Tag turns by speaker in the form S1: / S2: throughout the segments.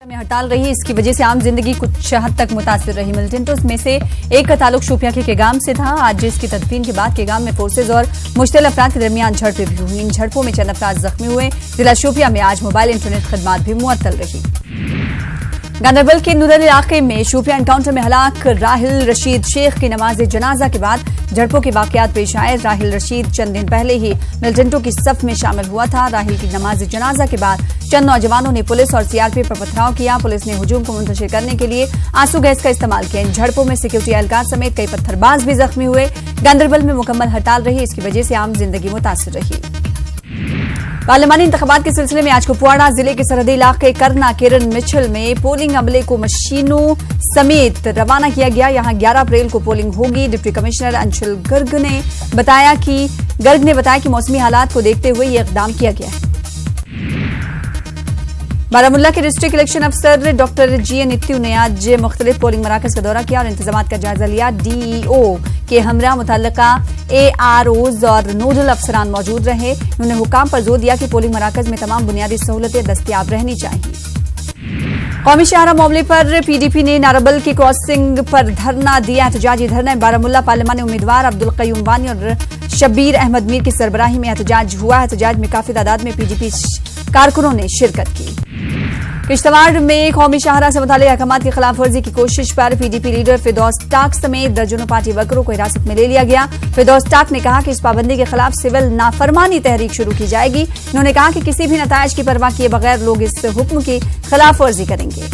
S1: में हड़ताल रही, इसकी वजह से आम जिंदगी कुछ हद तक मुतासिर रही। मिलिटेंट्स में से एक का ताल्लुक शोपियां के केगाम से था। आज इसकी तदफीन के बाद केगाम में फोर्सेज और मुश्तल अफराद के दरमियान झड़पें भी हुई। इन झड़पों में चंद अफराद जख्मी हुए। जिला शोपियां में आज मोबाइल इंटरनेट खदमात भी मुअत्तल रही। गांधरबल के नूरल इलाके में शोपियां एनकाउंटर में हलाक राहिल रशीद शेख की नमाज जनाजा के बाद झड़पों के वाकयात पेश आए। राहिल रशीद चंद दिन पहले ही मिलिटेंटों की सफ में शामिल हुआ था। राहिल की नमाज जनाजा के बाद चंद नौजवानों ने पुलिस और सीआरपीएफ पर पथराव किया। पुलिस ने हुजूम को मुंतशिर करने के लिए आंसू गैस का इस्तेमाल किया। इन झड़पों में सिक्योरिटी एहलकार समेत कई पत्थरबाज भी जख्मी हुए। गांधरबल में मुकम्मल हड़ताल रही, इसकी वजह से आम जिंदगी मुतासिर रही। पार्लिमानी इंतखाबात के सिलसिले में आज कुपवाड़ा जिले के सरहदी इलाके करना केरन मिछल में पोलिंग अमले को मशीनों समेत रवाना किया गया। यहां 11 अप्रैल को पोलिंग होगी। डिप्टी कमिश्नर अंशुल गर्ग ने बताया कि मौसमी हालात को देखते हुए यह इकदाम किया गया है। बारामुल्ला के डिस्ट्रिक्ट इलेक्शन अफसर डॉक्टर जीए नित्यू ने आज मुख्तलिफ पोलिंग मराकज का दौरा किया और इंतजामात का जायजा लिया। डीईओ के हमरा मुतल्लिका एआरओज और नोडल अफसरान मौजूद रहे। उन्होंने हुकाम पर जोर दिया कि पोलिंग मराकज में तमाम बुनियादी सहूलतें दस्तयाब रहनी चाहिए। कौमी शाहरा मामले पर पीडीपी ने नारबल की क्रॉसिंग पर धरना दिया। एहतजाजी धरना बारामुल्ला पार्लिमानी उम्मीदवार अब्दुल कयूम वानी और शब्बीर अहमद मीर की सरबराही में एहतजाज हुआ। एहतजाज में काफी तादाद में पीडीपी कारकुनों ने शिरकत की। किश्तवाड़ में कौमी शाहरा से मुताल्लिक़ अहकामात की खिलाफ वर्जी की कोशिश पर पीडीपी लीडर फिरदौस टाक समेत दर्जनों पार्टी वर्करों को हिरासत में ले लिया गया। फिरदौस टाक ने कहा कि इस पाबंदी के खिलाफ सिविल नाफरमानी तहरीक शुरू की जाएगी। उन्होंने कहा कि किसी भी नतायज की परवाह किए बगैर लोग इस हुक्म की खिलाफ वर्जी करेंगे।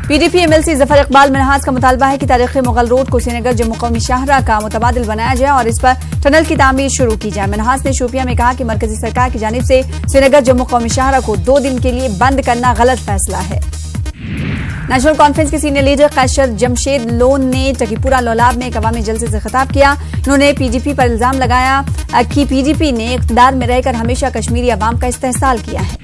S1: पीडीपी एमएलसी जफर इकबाल मिनहास का मुतालबा है कि तारीखी मुगल रोड को श्रीनगर जम्मू कौमी शाहरा का मुतबादिल बनाया जाए और इस पर टनल की तामीर शुरू की जाए। मिनहास ने शोपियां में कहा कि मरकजी सरकार की जानिब से श्रीनगर जम्मू कौमी शाहरा को 2 दिन के लिए बंद करना गलत फैसला है। नेशनल कॉन्फ्रेंस के सीनियर लीडर कैशर जमशेद लोन ने टकीपुरा लोलाब में एक अवामी जलसे से खिताब किया। उन्होंने पीडीपी पर इल्जाम लगाया कि पीडीपी ने इक़्तिदार में रहकर हमेशा कश्मीरी अवाम का इस्तेहसाल किया है।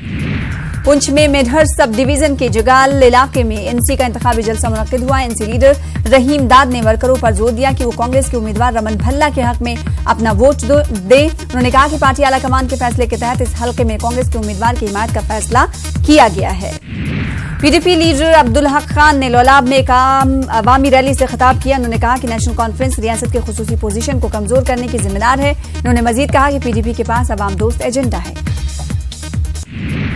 S1: पुंछ में मेढर सब डिवीजन के जगाल इलाके में एनसी का इंतखाबी जलसा मुनक्किद हुआ। एनसी लीडर रहीम दाद ने वर्करों पर जोर दिया कि वो कांग्रेस के उम्मीदवार रमन भल्ला के हक में अपना वोट दे। उन्होंने कहा कि पार्टी आला कमान के फैसले के तहत इस हल्के में कांग्रेस के उम्मीदवार की हिमायत का फैसला किया गया है। पीडीपी लीडर अब्दुल हक खान ने लोलाब में एक अवामी रैली से खिताब किया। उन्होंने कहा कि नेशनल कॉन्फ्रेंस रियासत के खुसूसी पोजीशन को कमजोर करने की जिम्मेदार है। उन्होंने मजीद कहा कि पीडीपी के पास अवाम दोस्त एजेंडा है।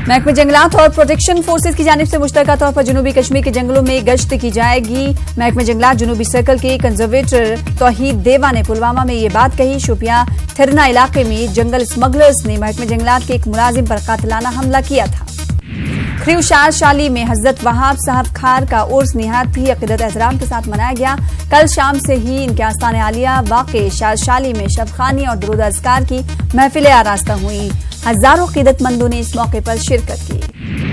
S1: महकमे जंगलात और प्रोटेक्शन फोर्सेज की जानिब से मुश्तरका तौर पर जनूबी कश्मीर के जंगलों में गश्त की जाएगी। महकमे जंगलात जनूबी सर्कल के कंजर्वेटर तौहीद देवा ने पुलवामा में ये बात कही। शोपियां थिरना इलाके में जंगल स्मगलर्स ने महकमे जंगलात के एक मुलाजिम पर कातिलाना हमला किया था। खरीव शार शाली में हजरत वहाब साहब खार का उर्स निहायत ही अकीदत एहतराम के साथ मनाया गया। कल शाम से ही इनके आस्थान आलिया वाक़े शार शाली में शबखानी और दुरूद अज़कार की महफिलें आरास्ता हुई। हजारों अकीदतमंदों ने इस मौके पर शिरकत की।